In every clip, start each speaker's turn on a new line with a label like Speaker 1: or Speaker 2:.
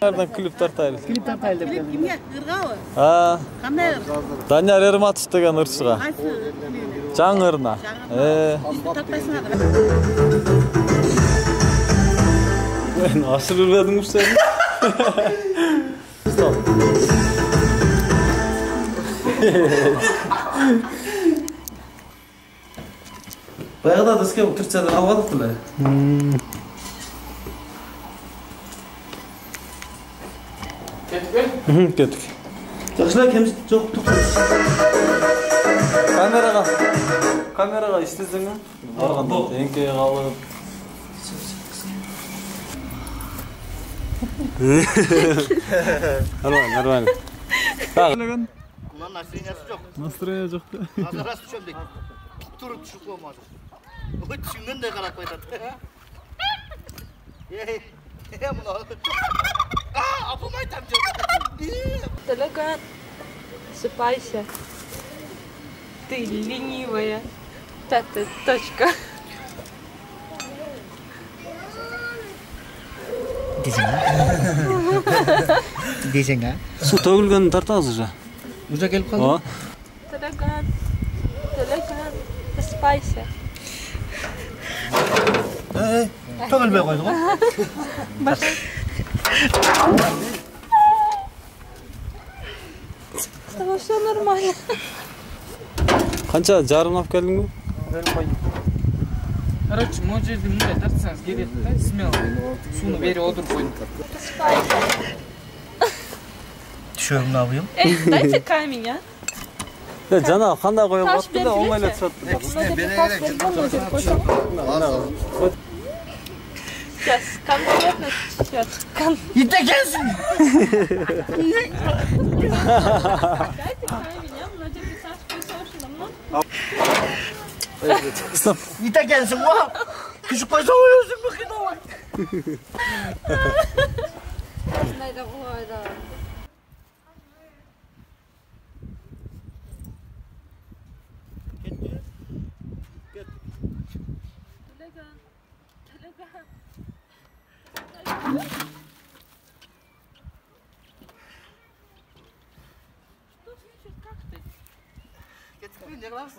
Speaker 1: Nereden klip tartaylı?
Speaker 2: Klip tartaylı деп келдім.
Speaker 3: Kimге? Ырғабы?
Speaker 1: Қандай Данияр Ерматов деген ыршыға.
Speaker 3: Қайсы?
Speaker 1: Жаңы ырына.
Speaker 3: Тартпайсың
Speaker 1: Ben aşırı ürledim seni. Баяғыда да сізге Түркиядан алғадық біле. Kettik. Жақшылар кеміз жоқ тұқтыңыз. Камераға істесің ме? Барғанда еңкеге қалып. Нормально.
Speaker 4: Ulan настроениясы жоқ.
Speaker 1: Настроение жоқ та.
Speaker 4: Қазір рас түсем дейді. Тұрып түсіп болмады. Ой, түсінгендей қарап қайтады. Мынау. Апам айтам жоқ.
Speaker 5: Талеган, сыпайся. Ты ленивая. Точка.
Speaker 4: Дейсің а?
Speaker 1: Су төгілгенін тартамыз уже.
Speaker 4: Уже келіп қалды?
Speaker 5: Талеган, сыпайся.
Speaker 4: Төгілмей қойды ғой.
Speaker 5: С тобой все нормально.
Speaker 1: Қанша жарым алып келдің бе?
Speaker 2: Короче, мына жерде мындай тартсаңыз келеді да, смело. Суны бері отырып қойдым.
Speaker 4: Düşüyorum ne yapayım?
Speaker 5: Дайте камень, а?
Speaker 1: Жаңа қандай қойып
Speaker 5: Таш
Speaker 1: атты да оңайлап шығады.
Speaker 5: Сейчас, конкретно сейчас.
Speaker 4: Ете келсін!
Speaker 5: Дайте камень, а? Мына жерде таш қойсаңшы,
Speaker 4: Ете келсін, ма? Күшік қойса ойырсың мұ қиналай? Кетіп не қыламыз?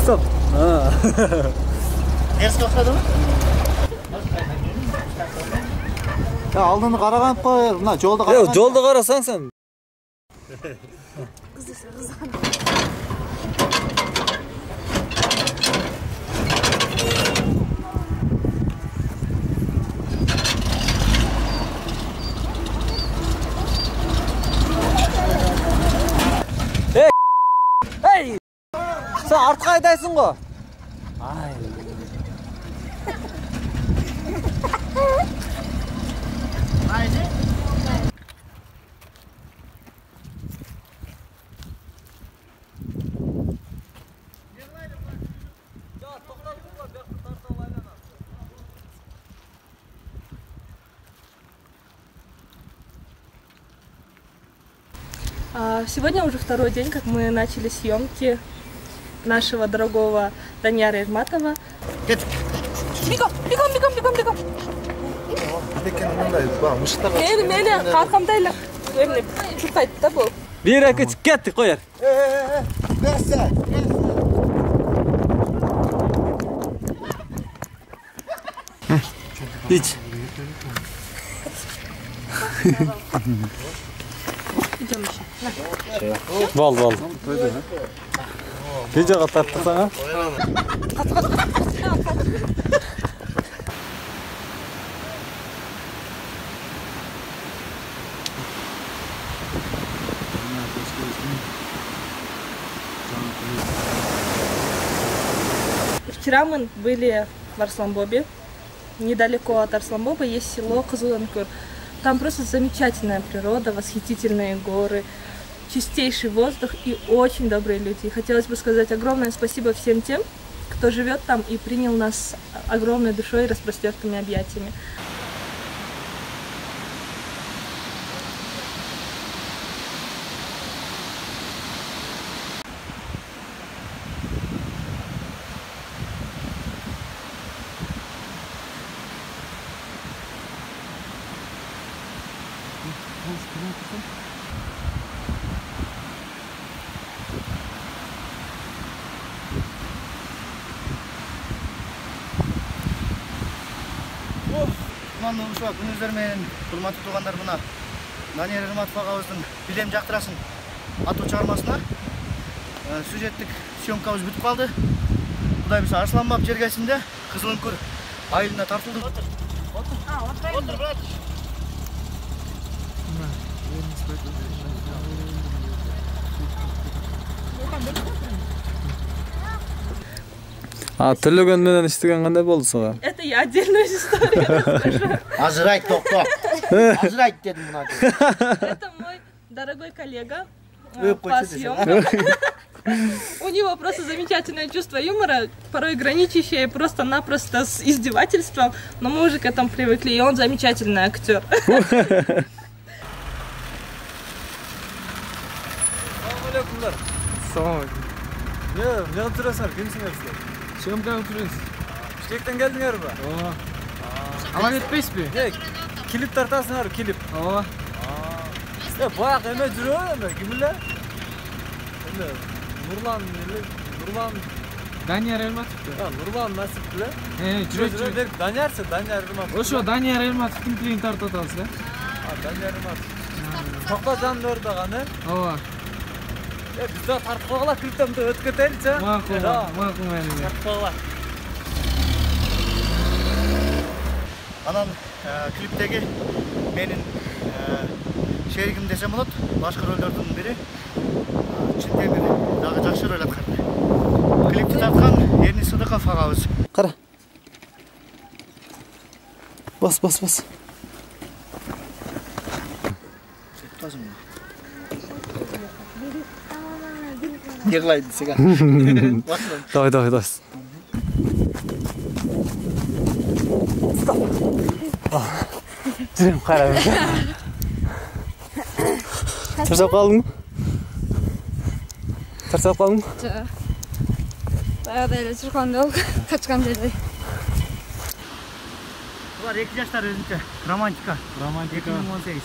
Speaker 1: Стоп.
Speaker 4: Neresi topladı mı?
Speaker 1: Ya aldığını qaragan qo'y. Mına yo'lda qaragan. Yo'q, yo'lda qarasan sen. Hey! Sen артқа айдайсың ғой. Ай.
Speaker 4: Haydi.
Speaker 5: Сегодня уже второй день, как мы начали съемки нашего дорогого Данияра Ерматова. Бегом! Мейлі, қарқамдайлы. Жұқтайды да бұл.
Speaker 1: Bir екі кетті қояр. İç. Bal. Videoga tarttı sana.
Speaker 5: Вчера мы были в Арсланбобе. Недалеко от Арсланбоба есть село Кызыланкур. Там просто замечательная природа, восхитительные горы, чистейший воздух и очень добрые люди. Хотелось бы сказать огромное спасибо всем тем, кто живет там и принял нас огромной душой и распростертыми объятиями.
Speaker 4: Мына ушуга күнүңүздөр менен урматтуу туугандар, мына Данияр Эрматов агабыздын билем жактырасын аттуу чыгармасына сюжеттик съемкабыз бүтүп калды. Кудай буйрса Арсланбаб жергесинде Кызылөңкүр айылына тартылды. Отур, брат.
Speaker 1: Төлөгөн менен иштеген кандай болду сага?
Speaker 5: Это я отдельную историю расскажу.
Speaker 4: Азыр айт, токто. Азыр айт дедим мына.
Speaker 5: Это мой дорогой коллега по съемкам. У него просто замечательное чувство юмора, порой граничащее просто-напросто с издевательством, но мы уже к этому привыкли, и он замечательный актер.
Speaker 1: Ne oturuyorsun? Kimsiniz siz?
Speaker 2: Съемкага турабыз.
Speaker 1: Бишкектен келдиңерби?
Speaker 2: Ооба. Талап этпейсизби?
Speaker 1: Клип тартасыңар, клип.
Speaker 2: Ооба.
Speaker 1: Баяк эме жүрөбү эме, ким эле? Нурлан
Speaker 2: Данияр Эрматов.
Speaker 1: Нурлан Насип эле?
Speaker 2: Жүрөт.
Speaker 1: Даниярсың, Данияр Эрматов.
Speaker 2: Ошо Данияр Эрматовдун клипин тартып атабыз да.
Speaker 1: Данияр Эрматов. Токто жанды өрдөганы.
Speaker 2: Ооба.
Speaker 1: Бизде тартып койгула, клиптен өтүп кетеличи.
Speaker 2: Макул менен.
Speaker 1: Тартып койгула.
Speaker 4: Анан клиптеги менин шеригим десем болот, башкы рөлдөрдүн бири Чынтемир дагы жакшы рөл аткарды. Клипти тарткан Эрни Сыдыков агабыз.
Speaker 1: Кара. Бас.
Speaker 4: Yıklaydı sigara.
Speaker 1: Давай. Жүрем карабын. Тарсап калдың? Жок.
Speaker 3: Баягыда эле чурканда болуп качкан жерде.
Speaker 4: Булар 2 жаштар өзүнчө романтика. 2018.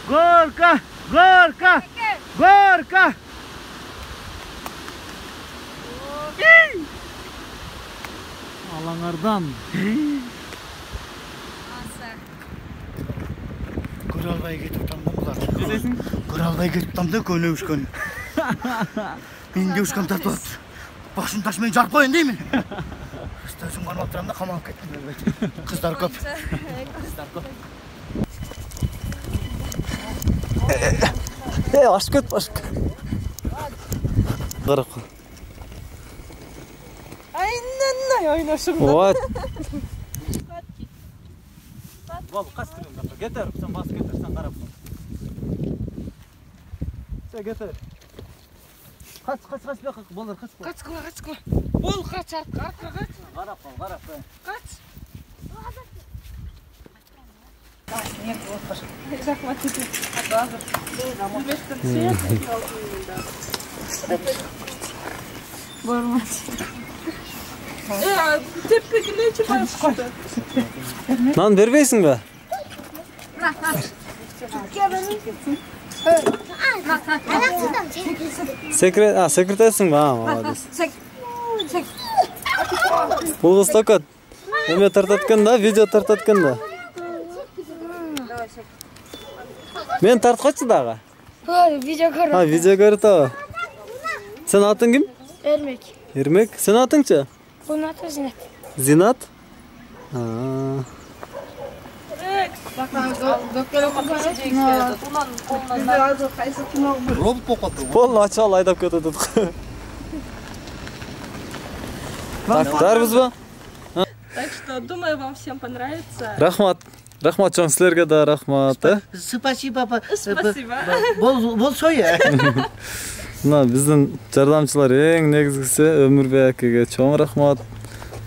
Speaker 4: Горка!
Speaker 2: Алаңардан.
Speaker 4: Көрө албай кетип атамын булар. Көрө албай кетип атам да көнө үшкөн. Менде үшкөн тартып атат. Башын таш менен жарып коеюн деймин. Өзүм кармап турам да камалып кеттим. Кыздар көп.
Speaker 1: Ашып кет. Карап кал.
Speaker 5: Айнанай ойношумда.
Speaker 1: Вот. Бол, кастырым да. Кетер, сен бас кетер, сен карап кал. Сен кетер. Kaç be bollar kaç.
Speaker 2: Качкыла. Бол кач артка кач.
Speaker 1: Карап кал.
Speaker 2: Кач.
Speaker 5: Захватите. Tepkileyici başladı.
Speaker 1: Lan vermeysin be. Sekretersin be ha. Bu kız tokat. Mehmet tartatkan da, video tartatkan da. Men tartqaçı dağı.
Speaker 3: Video ko'rib.
Speaker 1: Ha, video ko'rib. Sen atın kim?
Speaker 3: Ermek.
Speaker 1: Ermek. Sen atınça?
Speaker 3: Bunun adı Zinat.
Speaker 1: Zinat? Ha.
Speaker 4: Робот болып қалды.
Speaker 1: Полно açal айдап кетеді. Тактарбыз ба?
Speaker 5: Так что, думаю, вам всем понравится.
Speaker 1: Рахмат. Рахмат чоң силерге да рахмат.
Speaker 4: Спасибо.
Speaker 5: Спасибо.
Speaker 4: Бол соя.
Speaker 6: Мына биздин жардамчылар эң негизгиси Өмүрбек акеге чоң рахмат.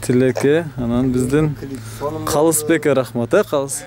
Speaker 6: Тилекке, анан биздин Калысбекке рахмат, Калыс.